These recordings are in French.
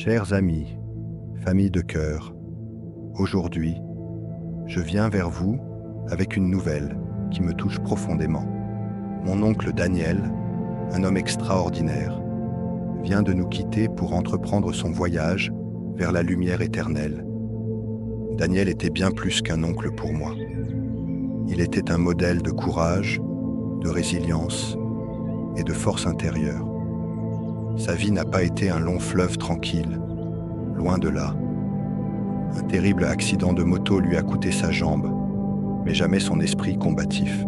Chers amis, famille de cœur, aujourd'hui, je viens vers vous avec une nouvelle qui me touche profondément. Mon oncle Daniel, un homme extraordinaire, vient de nous quitter pour entreprendre son voyage vers la lumière éternelle. Daniel était bien plus qu'un oncle pour moi. Il était un modèle de courage, de résilience et de force intérieure. Sa vie n'a pas été un long fleuve tranquille, loin de là. Un terrible accident de moto lui a coûté sa jambe, mais jamais son esprit combatif.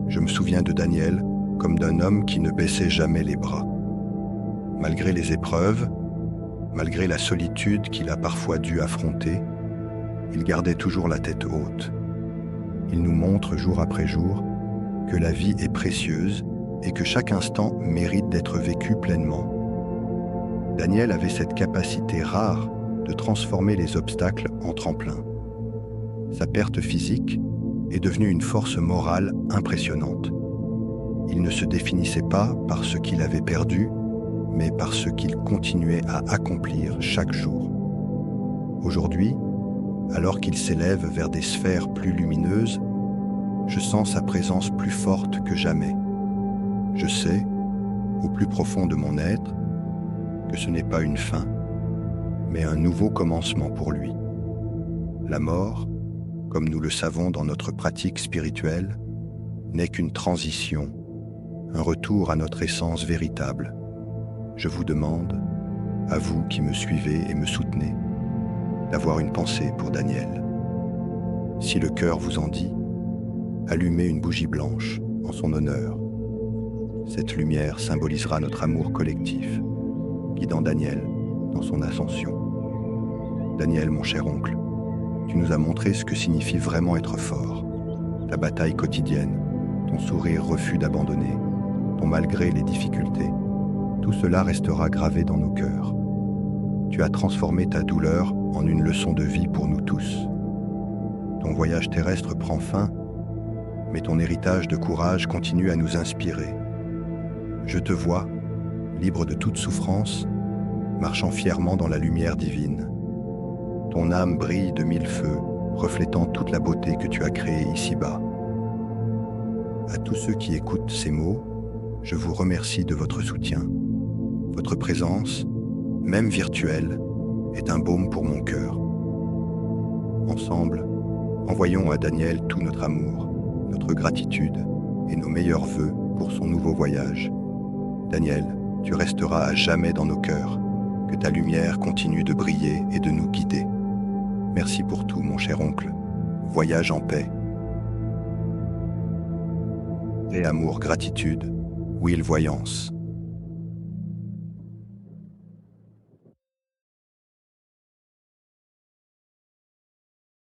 Je me souviens de Daniel comme d'un homme qui ne baissait jamais les bras. Malgré les épreuves, malgré la solitude qu'il a parfois dû affronter, il gardait toujours la tête haute. Il nous montre jour après jour que la vie est précieuse et que chaque instant mérite d'être vécu pleinement. Daniel avait cette capacité rare de transformer les obstacles en tremplin. Sa perte physique est devenue une force morale impressionnante. Il ne se définissait pas par ce qu'il avait perdu, mais par ce qu'il continuait à accomplir chaque jour. Aujourd'hui, alors qu'il s'élève vers des sphères plus lumineuses, je sens sa présence plus forte que jamais. Je sais, au plus profond de mon être, que ce n'est pas une fin, mais un nouveau commencement pour lui. La mort, comme nous le savons dans notre pratique spirituelle, n'est qu'une transition, un retour à notre essence véritable. Je vous demande, à vous qui me suivez et me soutenez, d'avoir une pensée pour Daniel. Si le cœur vous en dit, allumez une bougie blanche en son honneur. Cette lumière symbolisera notre amour collectif, guidant Daniel dans son ascension. Daniel, mon cher oncle, tu nous as montré ce que signifie vraiment être fort. Ta bataille quotidienne, ton sourire refus d'abandonner, ton malgré les difficultés, tout cela restera gravé dans nos cœurs. Tu as transformé ta douleur en une leçon de vie pour nous tous. Ton voyage terrestre prend fin, mais ton héritage de courage continue à nous inspirer. Je te vois, libre de toute souffrance, marchant fièrement dans la lumière divine. Ton âme brille de mille feux, reflétant toute la beauté que tu as créée ici-bas. À tous ceux qui écoutent ces mots, je vous remercie de votre soutien. Votre présence, même virtuelle, est un baume pour mon cœur. Ensemble, envoyons à Daniel tout notre amour, notre gratitude et nos meilleurs vœux pour son nouveau voyage. Daniel, tu resteras à jamais dans nos cœurs. Que ta lumière continue de briller et de nous guider. Merci pour tout, mon cher oncle. Voyage en paix. Paix, amour, gratitude, Will Voyance.